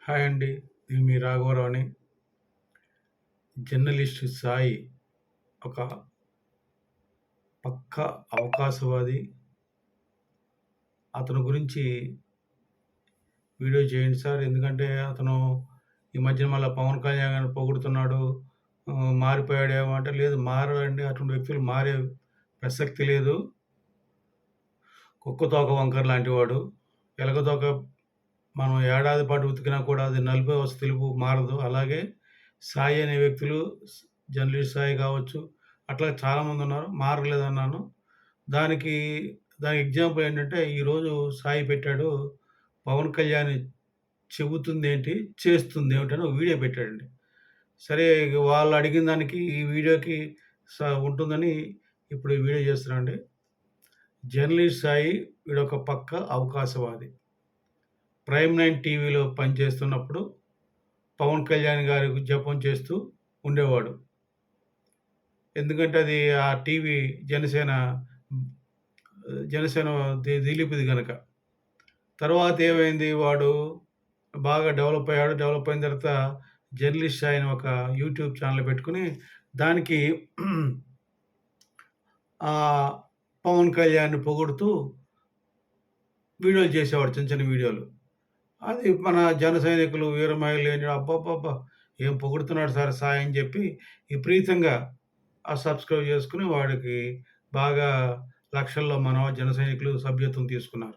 Hi అండి. నేను మీ రాఘవరావుని. Journalist Sai ఒక పక్కా అవకాశవాది. అతని గురించి వీడియో చేయండి సార్. ఎందుకంటే అతను ఈ మధ్య మళ్ళా పవన్ కళ్యాణ్ గారిని పొగుడుతున్నాడు. మారిపోయాడేమో అంటే, లేదు మారడండి. అటువంటి వ్యక్తులు మారే ప్రసక్తి లేదు. కుక్కతోక వంకర లాంటివాడు. ఎలకతోక మనం ఏడాది పాటు ఉతికినా కూడా అది నలుపే వస్తే తెలుపు మారదు. అలాగే సాయి అనే వ్యక్తులు జర్నలిస్ట్ సాయి కావచ్చు, అట్లా చాలామందున్నారు. మారలేదన్నాను. దానికి దానికి ఎగ్జాంపుల్ ఏంటంటే, ఈరోజు సాయి పెట్టాడు. పవన్ కళ్యాణ్ చెబుతుందేంటి, చేస్తుందేమిటి అని ఒక వీడియో పెట్టాడండి. సరే, వాళ్ళు అడిగిన దానికి ఈ వీడియోకి ఉంటుందని ఇప్పుడు ఈ వీడియో చేస్తున్నానండి. జర్నలిస్ట్ సాయి వీడొక పక్క అవకాశవాది. ప్రైమ్ నైన్ టీవీలో పనిచేస్తున్నప్పుడు పవన్ కళ్యాణ్ గారి జపం చేస్తూ ఉండేవాడు. ఎందుకంటే అది ఆ టీవీ జనసేన దిలీప్‌ది గనక. తర్వాత ఏమైంది, వాడు బాగా డెవలప్ అయ్యాడు. డెవలప్ అయిన తర్వాత జర్నలిస్ట్ ఆయన ఒక యూట్యూబ్ ఛానల్ పెట్టుకొని దానికి పవన్ కళ్యాణ్‌ని పొగుడుతూ వీడియోలు చేసేవాడు, చిన్న చిన్న వీడియోలు. అది మన జన సైనికులు వీరమహిళలు అబ్బబ్బబ్బా! ఏం పొగుడుతున్నాడు సార్ సాయి అని చెప్పి విపరీతంగా సబ్స్క్రైబ్ చేసుకొని వాడికి బాగా లక్షల్లో మన జన సైనికులు సభ్యత్వం తీసుకున్నారు.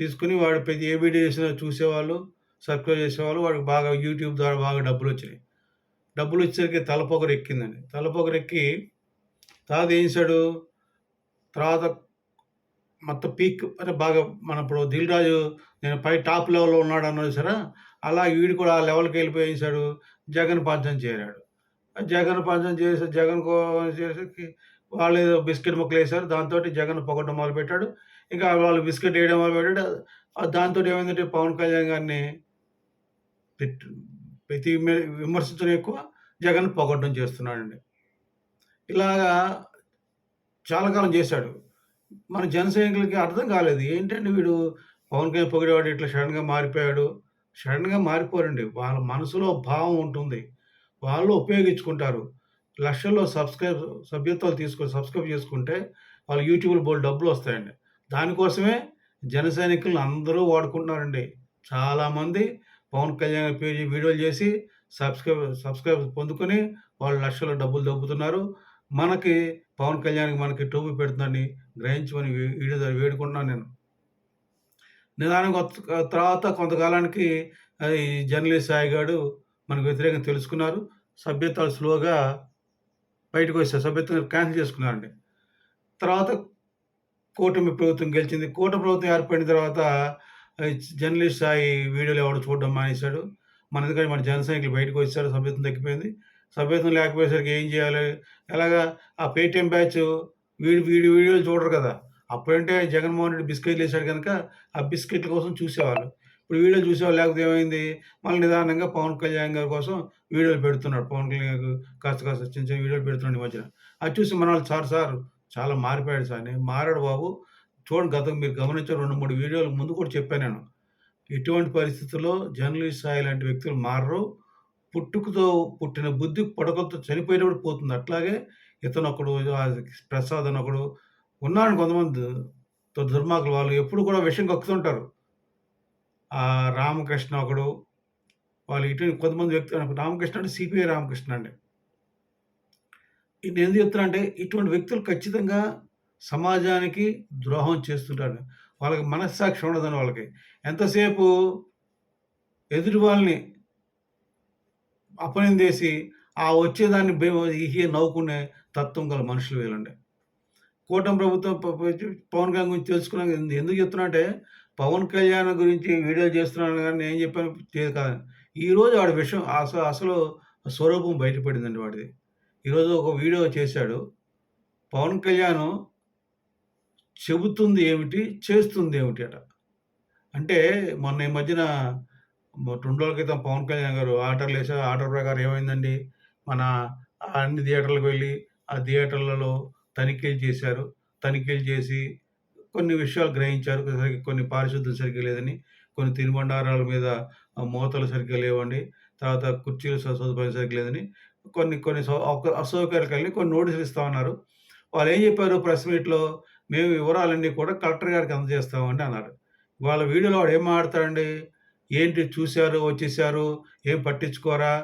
తీసుకొని వాడు ప్రతి ఏ వీడియో చేసినా చూసేవాళ్ళు, సబ్స్క్రైబ్ చేసేవాళ్ళు. వాడికి బాగా యూట్యూబ్ ద్వారా బాగా డబ్బులొచ్చినాయి. డబ్బులొచ్చేసరికి తలపొగరెక్కిందండి. తలపొగరెక్కి తర్వాత ఏం చేశాడు, తర్వాత మొత్తం పీక్ అంటే బాగా మన ఇప్పుడు 'దిల్ రాజు' నేను పై టాప్ లెవెల్‌లో ఉన్నాడన్నాడు చూసారా? అలా వీడు కూడా ఆ లెవెల్‌కి వెళ్ళిపోయి ఏం చేశాడు, జగన్ పంచం చేరాడు. జగన్ పంచం చేసి చేసేసరికి వాళ్ళేదో బిస్కెట్ ముక్కలేసారు. దాంతోటి జగన్ పొగడడం మొదలుపెట్టాడు. ఇంకా వాళ్ళు బిస్కెట్ ఏయడం మొదలుపెట్టాడు. దాంతోటి ఏమైందంటే పవన్ కళ్యాణ్ గారిని తిట్ ప్రతి విమర్శించడం ఎక్కువ, జగన్ పొగడడం చేస్తున్నాడండి. ఇలాగా చాలా కాలం చేశాడు. మన జన సైనికులకి అర్థం కాలేదు. ఏంటంటే వీడు పవన్ కళ్యాణ్ పొగిడేవాడు ఇట్లా సడెన్‌గా మారిపోయాడు. సడెన్‌గా మారిపోరండి. వాళ్ళ మనసులో భావం ఉంటుంది. వాళ్ళు ఉపయోగించుకుంటారు. లక్షల్లో సభ్యత్వాలు సబ్స్క్రైబ్ చేసుకుంటే వాళ్ళు యూట్యూబ్‌లో బోలెడు డబ్బులొస్తాయండి. దానికోసమే జన సైనికులను అందరూ వాడుకుంటున్నారండి. చాలామంది పవన్ కళ్యాణ్ పేజీ వీడియోలు చేసి సబ్స్క్రైబ్ పొందుకొని వాళ్ళు లక్షల్లో డబ్బులు దొబ్బుతున్నారు. మనకి పవన్ కళ్యాణ్‌కి మనకి టోపీ పెడుతుందని గ్రహించమని వీడియో ద్వారా వేడుకుంటున్నాను నేను. నిదానంగా తర్వాత కొంతకాలానికి ఈ జర్నలిస్ట్ సాయి గాడు మనకు వ్యతిరేకంగా తెలుసుకున్నారు. సభ్యత్వాలు స్లోగా బయటకొచ్చాయి. సభ్యత్వం క్యాన్సిల్ చేసుకున్నారండి. తర్వాత కూటమి ప్రభుత్వం గెలిచింది. కూటమి ప్రభుత్వం ఏర్పడిన తర్వాత జర్నలిస్ట్ సాయి వీడియోలు ఎవడు చూడడం మానేశాడు. ఎందుకంటే మన జన సైనికులు బయటకొచ్చేసారు. సభ్యత్వం తగ్గిపోయింది. సభ్యత్వం లేకపోయేసరికి ఏం చేయాలి? ఎలాగా ఆ పేటీఎం బ్యాచ్ వీడి వీడియోలు చూడరు కదా! అప్పుడంటే జగన్మోహన్ రెడ్డి బిస్కెట్‌లేసాడు గనక ఆ బిస్కెట్‌ల కోసం చూసేవాళ్ళు. ఇప్పుడు వీడియోలు చూసేవాళ్ళు లేకపోతే ఏమైంది? మళ్ళీ నిదానంగా పవన్ కళ్యాణ్ గారి కోసం వీడియోలు పెడుతున్నాడు. పవన్ కళ్యాణ్ గారు కాస్త కాస్త చిన్న చిన్న వీడియోలు పెడుతున్నాడు ఈ మధ్యన. అది చూసి మనోళ్ళు సార్ చాలా మారిపోయాడు సార్ అని. మారాడు బాబు. చూడండి, మీరు గమనించిన 2, 3 వీడియోల ముందు కూడా చెప్పాను నేను. ఎటువంటి పరిస్థితుల్లో జర్నలిస్ట్ సాయి లాంటి వ్యక్తులు మారరు. పుట్టుకతో పుట్టిన బుద్ధి పుడకలతో చనిపోయేటప్పుడు పోతుంది. అట్లాగే ఇతనొకడు, ప్రసాద్ అనొకడు ఉన్నారండి కొంతమంది దుర్మార్గులు. వాళ్ళు ఎప్పుడు కూడా విషం కక్కుతుంటారు. రామకృష్ణ ఒకడు, వాళ్ళు కొంతమంది వ్యక్తులు, రామకృష్ణ అంటే సిపిఐ రామకృష్ణ అండి. నేనెందుకు చెప్తున్నా అంటే ఇటువంటి వ్యక్తులు ఖచ్చితంగా సమాజానికి ద్రోహం చేస్తుంటారు. వాళ్ళకి మనస్సాక్షి ఉండదండి వాళ్ళకి. ఎంతసేపు ఎదుటి వాళ్ళని అపనిందేసి వచ్చేదాన్ని నవ్వుకునే తత్వం గల మనుషులు వీళ్ళండి. కూటమి ప్రభుత్వం పవన్ కళ్యాణ్ గురించి తెలుసుకున్నాక ఎందుకు చెప్తున్నా అంటే, పవన్ కళ్యాణ్ గురించి వీడియోలు చేస్తున్నాను గాని నేను చెప్పాను కాదు. ఈరోజు వాడి విషయం అసలు స్వరూపం బయటపడిందండి వాడిది. ఈరోజు ఒక వీడియో చేశాడు. పవన్ కళ్యాణ్ చెబుతుంది ఏమిటి, చేస్తుంది ఏమిటి అట. అంటే మొన్న ఈ మధ్యన 2 రోజుల క్రితం పవన్ కళ్యాణ్ గారు ఆర్డర్‌లేసారు. ఆర్డర్ ప్రకారం ఏమైందండి, మన అన్ని థియేటర్‌లకు వెళ్లి, ఆ థియేటర్‌లలో తనిఖీలు చేశారు. తనిఖీలు చేసి కొన్ని విషయాలు గ్రహించారు. కొన్ని పారిశుద్ధ్యం సరిగ్గా లేదని, కొన్ని తినుబండారాల మీద మూతలు సరిగ్గా లేవండి. తర్వాత కుర్చీలు సదుపాయం సరిగ్గా లేదని కొన్ని కొన్ని అసౌకర్యాలు కలిగి కొన్ని నోటీసులు ఇస్తామన్నారు. వాళ్ళేం చెప్పారు ప్రెస్ మీట్‌లో, "మేము వివరాలన్నీ కూడా కలెక్టర్ గారికి అందజేస్తామండి" అన్నారు. వాళ్ళ వీడియోలో వాడేం మాట్లాడతాడండి? ఏంటి చూసారు, వచ్చేసారు, ఏం పట్టించుకోరా?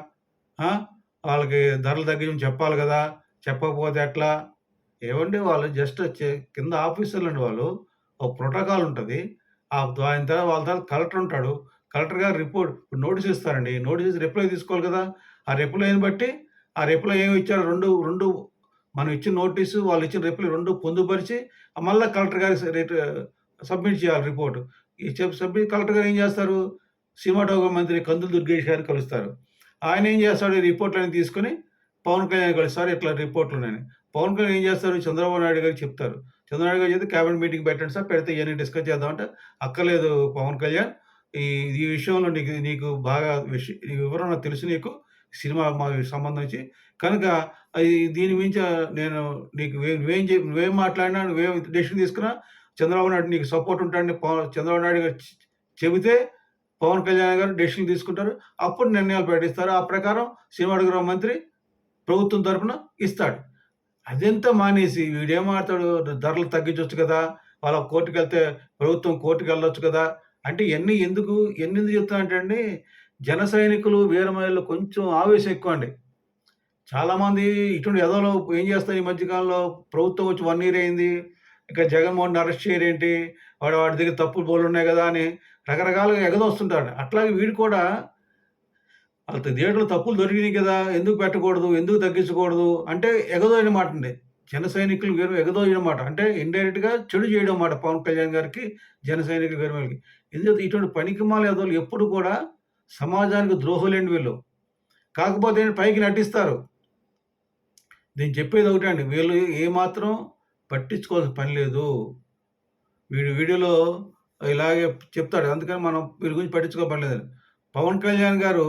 ఆ! ఆళ్ళకి ధరలు తగ్గించమని చెప్పాలి గదా! చెప్పకపోతే ఎట్లా? ఏవండీ వాళ్ళు జస్ట్ కింద ఆఫీసర్‌లండి వాళ్ళు. ఒక ప్రోటోకాల్ ఉంటది. ఆయన తర్వాత వాళ్ళ తర్వాత కలెక్టర్ ఉంటాడు. కలెక్టర్ గారు రిపోర్ట్ ఇప్పుడు నోటీస్ ఇస్తారండి. నోటీస్ ఇచ్చి రిప్లై తీసుకోవాలి కదా! ఆ రిప్లైని బట్టి ఆ రిప్లై ఏమి ఇచ్చారో 2 మనం ఇచ్చిన నోటీసు, వాళ్ళు ఇచ్చిన రిప్లై 2 పొందుపరిచి మళ్ళా కలెక్టర్ గారికి సబ్మిట్ చేయాలి రిపోర్ట్. ఈ సబ్మిట్ కలెక్టర్ గారు ఏం చేస్తారు? సినిమాటోగ్రఫీ మంత్రి కందులు దుర్గేష్ గారిని కలుస్తారు. ఆయన ఏం చేస్తాడు? ఈ రిపోర్ట్‌లన్నీ తీసుకొని పవన్ కళ్యాణ్ కలుస్తారు. ఇట్లా రిపోర్ట్‌లున్నాయని. పవన్ కళ్యాణ్ ఏం చేస్తారు? చంద్రబాబు నాయుడు గారికి చెప్తారు. చంద్రబాబు నాయుడు గారు చెప్తే క్యాబినెట్ మీటింగ్ పెట్టండి సార్. పెడితే ఇయన్నీ డిస్కస్ చేద్దాం అంటే, అక్కర్లేదు పవన్ కళ్యాణ్. ఈ ఈ విషయంలో నీకు నీకు బాగా ఈ వివరణ తెలుసు నీకు. సినిమా సంబంధించి. కనుక దీని మించి నేను నీకు నువ్వేం మాట్లాడినా, నువ్వేం డెసిషన్ తీసుకున్నా చంద్రబాబు నాయుడు నీకు సపోర్ట్ ఉంటాడని చంద్రబాబు నాయుడు గారు చెబితే పవన్ కళ్యాణ్ గారు డెసిషన్ తీసుకుంటారు. అప్పుడు నిర్ణయాలు ప్రకటిస్తారు. ఆ ప్రకారం సినిమాటోగ్రఫీ మంత్రి ప్రభుత్వం తరపున ఇస్తాడు. అదంతా మానేసి వీడేం మాట్లాడతాడు, ధరలు తగ్గించొచ్చు కదా! వాళ్ళ కోర్ట్‌కెళ్తే ప్రభుత్వం కోర్ట్‌కెళ్ళొచ్చు కదా! అంటే ఎన్నెందుకు చెప్తున్నానంటే అండి, జన సైనికులు, వీరమహిళలు కొంచెం ఆవేశం ఎక్కువండి. చాలామంది ఇటువంటి ఎదవలు ఏం చేస్తారు ఈ మధ్య కాలంలో ప్రభుత్వం వచ్చి 1 ఇయర్ అయింది. ఇంకా జగన్‌మోహన్‌ని అరెస్ట్ చేయరేంటి? వాడి దగ్గర తప్పుడు బోలెడున్నాయి గదా! అని రకరకాలుగా ఎగదోస్తుంటారు. అట్లాగే వీడు కూడా థియేటర్‌లో తప్పులు దొరికినాయి కదా! ఎందుకు పెట్టకూడదు? ఎందుకు తగ్గించకూడదు? అంటే ఎగదోయిన మాటండి. జన సైనికులు ఎగదోయిన మాట. అంటే ఇండైరెక్ట్‌గా చెడు చేయడం మాట పవన్ కళ్యాణ్ గారికి, జన సైనికులు వీళ్ళకి. ఎందుకంటే ఇటువంటి పనికిమాలిన ఎదవలు ఎప్పుడు కూడా సమాజానికి ద్రోహులండి వీళ్ళు. కాకపోతే పైకి నటిస్తారు. నేను చెప్పేది ఒకటే అండి. వీళ్ళు ఏమాత్రం పట్టించుకోవాల్సిన పని లేదు. వీడు వీడియోలో ఇలాగే చెప్తాడు. అందుకని మనం వీళ్ళ గురించి పట్టించుకోని పని లేదని. పవన్ కళ్యాణ్ గారు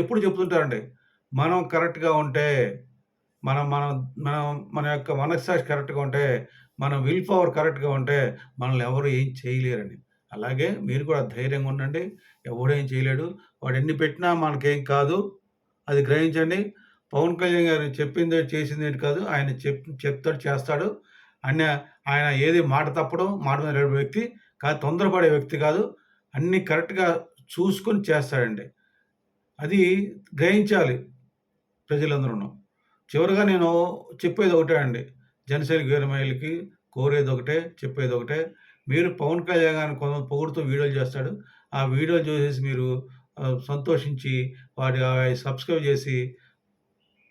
ఎప్పుడు చెప్తుంటారండి. మనం కరెక్ట్‌గా ఉంటే, మనం మనం మనం మన యొక్క మనస్సాక్షి కరెక్ట్‌గా ఉంటే, మన విల్ పవర్ కరెక్ట్‌గా ఉంటే, మనల్ని ఎవరు ఏం చేయలేరని. అలాగే మీరు కూడా ధైర్యంగా ఉండండి. ఎవడు ఏం చేయలేడు. వాడు ఎన్ని పెట్టినా మనకేం కాదు. అది గ్రహించండి. పవన్ కళ్యాణ్ గారు చెప్పిందేటి, చేసిందేటి కాదు. ఆయన చెప్తాడు, చేస్తాడు. అన్న ఆయన ఏది మాట తప్పడు. మాట మీద నిలబడే వ్యక్తి. తొందరపడే వ్యక్తి కాదు. అన్నీ కరెక్ట్‌గా చూసుకొని చేస్తాడండి. అది గ్రహించాలి ప్రజలందరూను. చివరగా నేను చెప్పేది ఒకటే అండి. జనసేన వీరమహిళకి కోరేదొకటే, చెప్పేదొకటే. మీరు పవన్ కళ్యాణ్ గారిని కొంతమంది పొగుడుతూ వీడియోలు చేస్తాడు. ఆ వీడియోలు చూసేసి మీరు సంతోషించి సబ్స్క్రైబ్ చేసి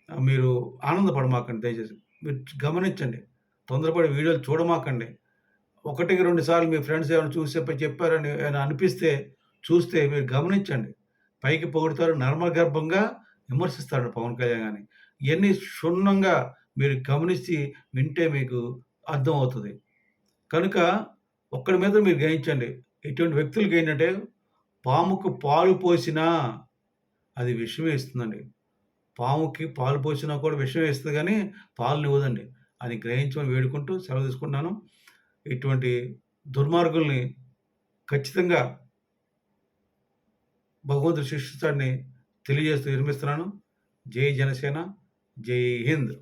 మీరు ఆనందపడమాకండి దయచేసి. మీరు గమనించండి. తొందరపడి వీడియోలు చూడమాకండి. ఒకటికి 2 సార్లు మీ ఫ్రెండ్స్ ఏమైనా చూసి చెప్పారని ఏమైనా అనిపిస్తే, చూస్తే మీరు గమనించండి. పైకి పొగుడుతారు, నర్మగర్భంగా విమర్శిస్తాడు పవన్ కళ్యాణ్ గారిని. ఇయన్నీ క్షుణ్ణంగా మీరు గమనించి వింటే మీకు అర్థమవుతది. కనుక ఒక్కడి మీద మీరు గ్రహించండి. ఇటువంటి వ్యక్తులకేంటంటే పాముకు పాలు పోసినా అది విషమే ఇస్తుందండి. పాముకి పాలు పోసినా కూడా విషమే ఇస్తది గానీ పాలనివ్వదండి. అది గ్రహించమని వేడుకుంటూ సెలవు తీసుకుంటున్నాను. ఇటువంటి దుర్మార్గుల్ని ఖచ్చితంగా భగవంతుడు శిక్షిస్తాడని తెలియజేస్తూ విరమిస్తున్నాను. జై జనసేన. జై హింద్.